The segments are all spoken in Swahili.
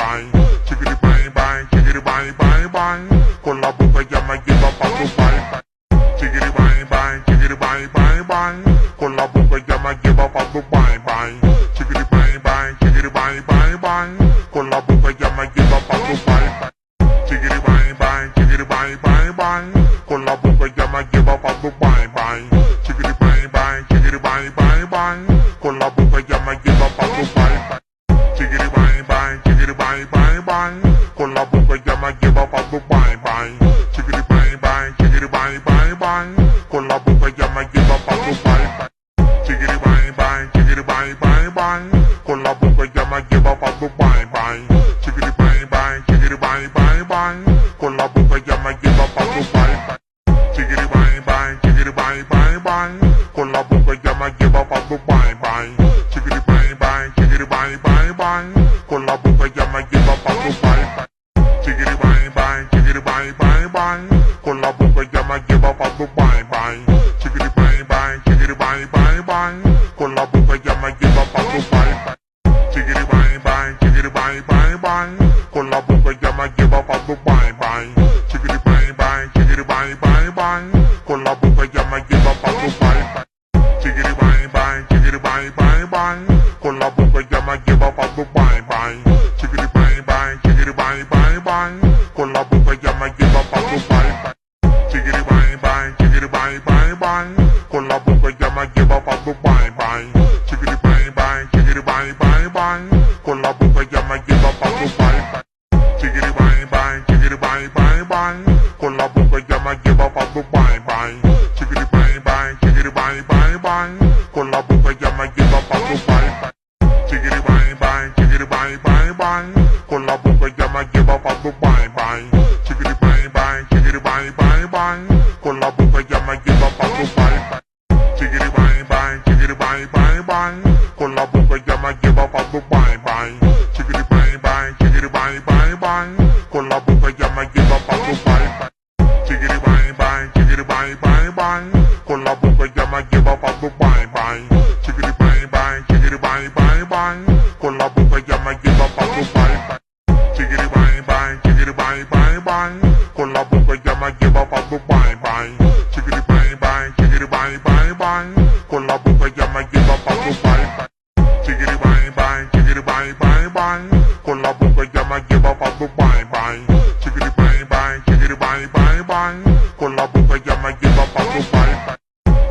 bang, chickity bang bang, chickity bang bang bang. Con la boca ya me lleva pa' Dubai. Chickity bang bang, chickity bang bang bang. Con la boca ya me lleva pa' Dubai bang. Chickity bang bang, chickity bang bang bang. Con la boca ya me lleva pa' Dubai. Chickity bang bang, chickity bang bang bang. Con la boca ya me lleva pa' Dubai bang. Chickity bang bang, chickity bang bang bang. Con la boca ya me lleva pa' Dubai. Chickity bang bang, chickity bang bang bang. Con la boca ya me lleva pa' Dubai bang. Chickity bang bang, chickity bang bang bang. Con la boca ya me lleva pa' Dubai. Chickity bang bang, chickity bang bang bang. Con la boca ya me lleva pa' Dubai bang. Chickity bang bang, chickity bang bang bang. Con la boca ya me lleva pa' Dubai. Chickity bang bang, chickity bang bang bang. Con la boca ya me lleva pa' Dubai bang. Chickity bang bang, chickity bang bang bang. Con la boca ya me lleva pa' Dubai. Chickity bang bang, chickity bang bang bang. Con la boca ya me lleva pa' Dubai bang. Chickity bang bang, chickity bang bang bang. Con la boca ya me lleva pa' Dubai. Chickity bang bang, chickity bang bang bang. Con la boca ya me lleva pa' Dubai bang. Chickity bang bang, chickity bang bang bang. Con la boca ya me lleva pa' Dubai. Chickity bang bang, chickity bang bang bang. Con la boca ya me lleva pa' Dubai bang. Chickity bang bang, chickity bang bang bang. Con la boca ya me lleva pa' Dubai. Chickity bang bang, chickity bang bang bang. Con la boca ya me lleva pa' Dubai bang. Chickity bang bang, chickity bang bang bang. Con la boca ya me lleva pa' Dubai. Chickity bang bang, chickity bang bang bang. Con la boca ya me lleva pa' Dubai bang. Chickity bang bang, chickity bang bang bang. Con la boca ya me lleva pa' Dubai. Chickity bang bang, chickity bang bang bang. Con la boca ya me lleva pa' Dubai bang. Chickity bang bang, chickity bang bang bang. Con la boca ya me lleva pa' Dubai. Chickity bang bang, chickity bang bang bang. Con la boca ya me lleva pa' Dubai bang. Chickity bang bang, chickity bang bang bang. Con la boca ya me lleva pa' Dubai. Chickity bang bang, chickity bang bang bang. Con la boca ya me lleva pa' Dubai bang. Chickity bang bang, chickity bang bang bang. Con la boca ya me lleva pa' Dubai. Chickity bang bang, chickity bang bang bang. Con la boca ya me lleva pa' Dubai bang. Chickity bang bang, chickity bang bang bang. Con la boca ya me lleva pa' Dubai. Chickity bang bang, chickity bang bang bang. Con la boca ya me lleva pa' Dubai bang. Chickity bang bang, chickity bang bang bang. Con la boca ya me lleva pa' Dubai. Chickity bang bang, chickity bang bang bang. Con la boca ya me lleva pa' Dubai bang. Chickity bang bang, chickity bang bang bang. Con la boca ya me lleva pa' Dubai.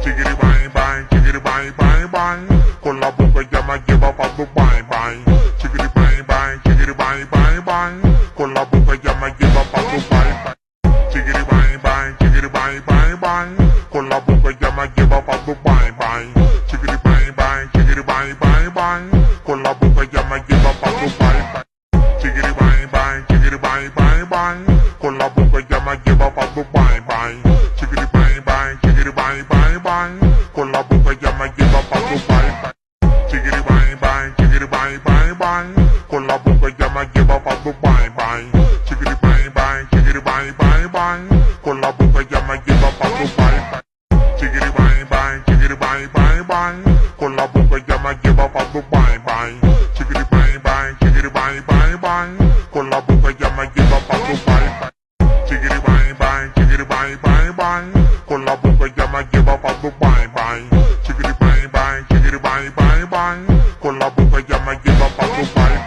Chickity bang bang, chickity bang bang bang. Con la boca ya me lleva pa' Dubai bang. Chickity bang bang, chickity bang bang bang. Con la boca ya me lleva pa' Dubai. Chickity bang bang, chickity bang bang bang. Con la boca ya me lleva pa' Dubai bang. Chickity bang bang, chickity bang bang bang. Con la boca ya me lleva pa' Dubai. Chickity bang bang, chickity bang bang bang. Con la boca ya me lleva pa' Dubai bang. Chickity bang bang, chickity bang bang bang. Con la boca ya me lleva pa' Dubai. Chickity bang bang, chickity bang bang bang. Con la boca ya me lleva pa' Dubai bang. Chickity bang bang, chickity bang bang bang. Con la boca ya me lleva pa' Dubai. Chickity bang bang, chickity bang bang bang. Con la boca ya me lleva pa' Dubai bang. Chickity bang bang, chickity bang bang bang. Con la boca ya me lleva pa' Dubai.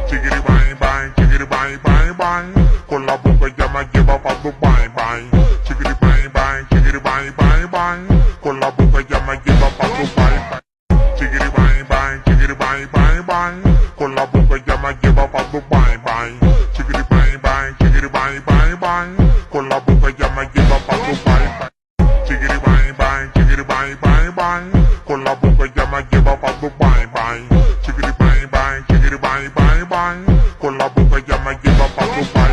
Chickity bang bang, chickity bang bang bang. Con la boca ya me lleva pa' Dubai bang. Chickity bang bang, chickity bang bang bang. Con la boca ya me lleva pa' Dubai. Chickity bang bang, chickity bang bang bang. Con la boca ya me lleva pa' Dubai bang. Chickity bang bang, chickity bang bang bang. Con la boca ya me lleva pa' Dubai. Chickity bang bang, chickity bang bang bang. Con la boca ya me lleva pa' Dubai bang. Chickity bang bang, chickity bang bang bang. Con la boca ya me lleva pa' Dubai.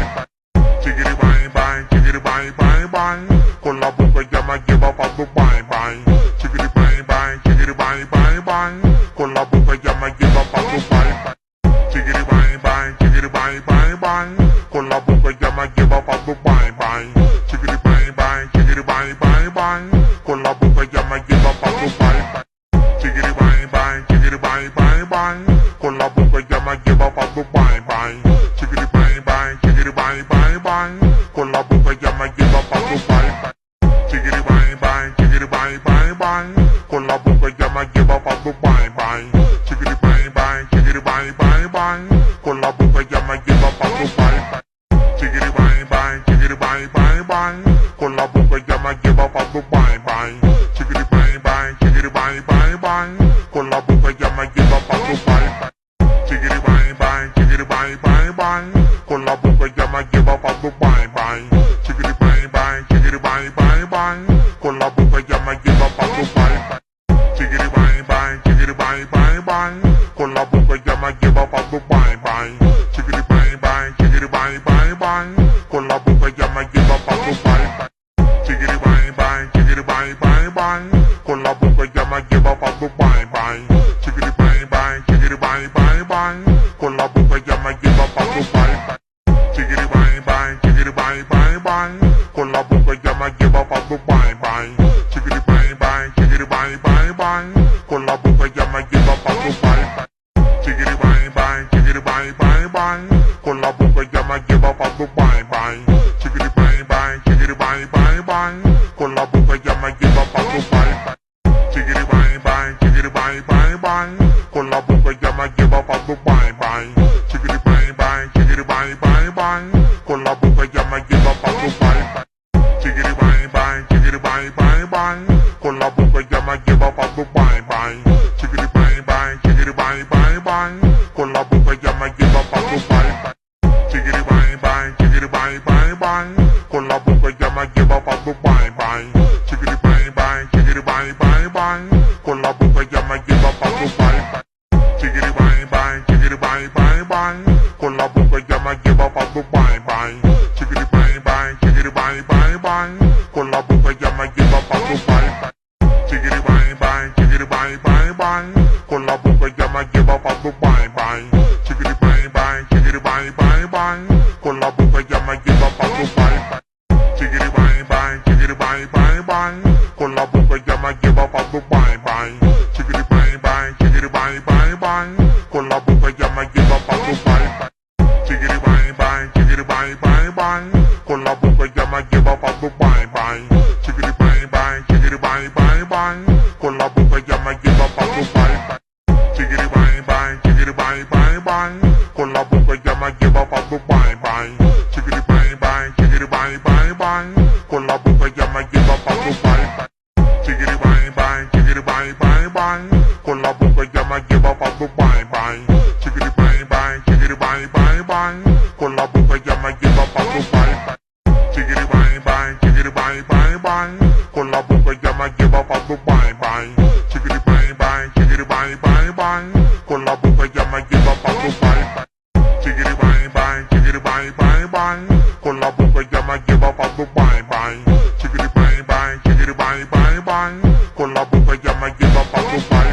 Chickity bang bang, chickity bang bang bang. Con la boca ya me lleva pa' Dubai bang. Chickity bang bang, chickity bang bang bang. Con la boca ya me lleva pa' Dubai. Chickity bang bang, chickity bang bang bang. Con la boca ya me lleva pa' Dubai bang. Chickity bang bang, chickity bang bang bang. Con la boca ya me lleva pa' Dubai. Chickity bang bang. bang, con la boca ya me lleva pa' Dubai. Chiquiri bang bang, chiquiri bang bang bang, con la boca ya me lleva pa' Dubai bang. Chiquiri bang bang, chiquiri bang bang bang, con la boca ya me lleva pa' Dubai. Chiquiri bang bang, chiquiri bang bang bang, con la boca ya me lleva pa' Dubai bang. Chiquiri bang bang, chiquiri bang bang bang, con la boca ya me lleva pa' Dubai. Chiquiri bang bang, chiquiri bang bang bang, con la boca ya me lleva pa' Dubai bang. Chiquiri bang bang, chiquiri bang bang bang, con la boca ya me lleva pa' Dubai. Chiquiri bang bang, chiquiri bang bang bang, con la boca ya me lleva pa' Dubai bang. Chiquiri bang bang, chiquiri bang bang bang, con la boca ya me lleva pa' Dubai. Chiquiri bang bang, chiquiri bang bang bang, con la boca ya me lleva pa' Dubai bang. Chiquiri bang bang, chiquiri bang bang bang, con la boca ya me lleva pa' Dubai. Chiquiri bang bang, chiquiri bang bang bang, con la boca ya me lleva pa' Dubai bang. Chiquiri bang bang, chiquiri bang bang bang, con la boca ya me lleva pa' Dubai. Chiquiri bang bang, chiquiri bang bang bang, con la boca ya me lleva pa' Dubai bang. Chiquiri bang bang, chiquiri bang bang bang, con la boca ya me lleva pa' Dubai. Chiquiri bang bang, chiquiri bang bang bang, con la boca ya me lleva pa' Dubai bang. Chiquiri bang bang, chiquiri bang bang bang, con la boca ya me lleva pa' Dubai. Chiquiri bang bang, chiquiri bang bang bang, con la boca ya me lleva pa' Dubai bang. Chiquiri bang bang, chiquiri bang bang bang, con la boca ya me lleva pa' Dubai. Chiquiri bang bang, chiquiri bang bang bang, con la boca ya me lleva pa' Dubai bang. Chiquiri bang bang, chiquiri bang bang bang, con la boca ya me lleva pa' Dubai. Chiquiri bang bang, chiquiri bang bang bang, con la boca ya me lleva pa' Dubai bang. Chiquiri bang bang, chiquiri bang bang bang, con la boca ya me lleva pa' Dubai. Chiquiri bang bang, chiquiri bang bang bang, con la boca ya me lleva pa' Dubai bang. Chiquiri bang bang, chiquiri bang bang bang, con la boca ya me lleva pa' Dubai. Chiquiri bang bang, chiquiri bang bang bang, con la boca ya me lleva pa' Dubai bang. Chiquiri bang bang, chiquiri bang bang bang, con la boca ya me lleva pa' Dubai. Chiquiri bang bang, chiquiri bang bang bang, con la boca ya me lleva pa' Dubai bang. Chiquiri bang bang, chiquiri bang bang bang, con la boca ya me lleva pa' Dubai. Chiquiri bang bang, chiquiri bang bang bang, con la boca ya me lleva pa' Dubai bang. Chiquiri bang bang, chiquiri bang bang bang, con la boca ya me lleva pa' Dubai. Chiquiri bang bang, chiquiri bang bang bang, con la boca ya me lleva pa' Dubai bang. Chiquiri bang bang, chiquiri bang bang bang, con la boca ya me lleva pa' Dubai. Chiquiri bang bang, chiquiri bang bang bang, con la boca ya me lleva pa' Dubai bang. Chiquiri bang bang, chiquiri bang bang bang, con la boca ya me lleva pa' Dubai.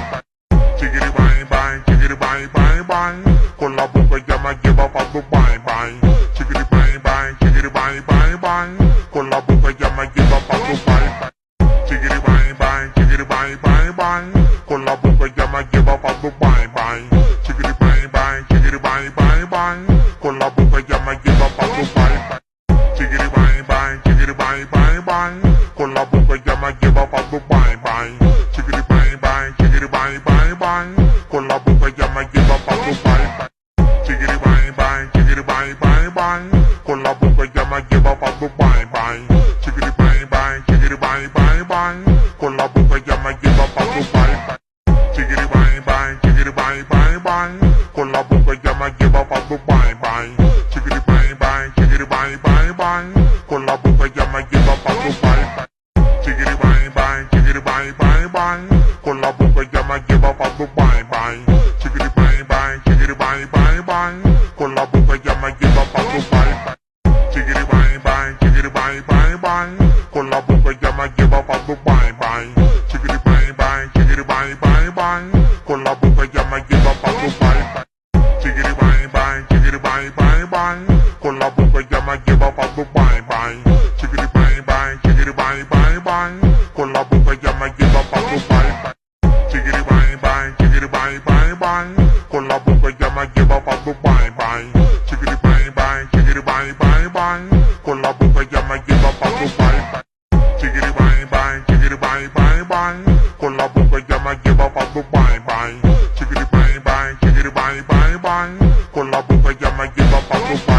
Chiquiri bang bang, chiquiri bang bang bang, con la boca ya me lleva pa' Dubai bang. Chiquiri bang bang, chiquiri bang bang bang, con la boca ya me lleva pa' Dubai. Chiquiri bang bang, chiquiri bang bang bang, con la boca ya me lleva pa' Dubai bang. Chiquiri bang bang, chiquiri bang bang bang, con la boca ya me lleva pa' Dubai. Chiquiri bang bang, chiquiri bang bang bang, con la boca ya me lleva pa' Dubai bang. Chiquiri bang bang, chiquiri bang bang bang, con la boca ya me lleva pa' Dubai. Chiquiri bang bang, chiquiri bang bang bang, con la boca ya me lleva pa' Dubai bang. Chiquiri bang bang, chiquiri bang bang bang, con la boca ya me lleva pa' Dubai. Chiquiri bang bang, chiquiri bang bang bang, con la boca ya me lleva pa' Dubai bang. Chiquiri bang bang, chiquiri bang bang bang, con la boca ya me lleva pa' Dubai. Chiquiri bang bang, chiquiri bang bang bang, con la boca ya me lleva pa' Dubai bang. Chiquiri bang bang, chiquiri bang bang bang, con la boca ya me lleva pa' Dubai. Chiquiri bang bang, chiquiri bang bang bang, con la boca ya me lleva pa' Dubai bang. Chiquiri bang bang, chiquiri bang bang bang, con la boca ya me lleva pa' Dubai. Chiquiri bang bang, chiquiri bang bang bang, con la boca ya me lleva pa' Dubai bang. Chiquiri bang bang, chiquiri bang bang bang, con la boca ya me lleva pa' Dubai. Chiquiri bang bang, chiquiri bang bang bang, con la boca ya me lleva pa' Dubai bang. Chiquiri bang bang, chiquiri bang bang bang, con la boca ya me lleva pa' Dubai.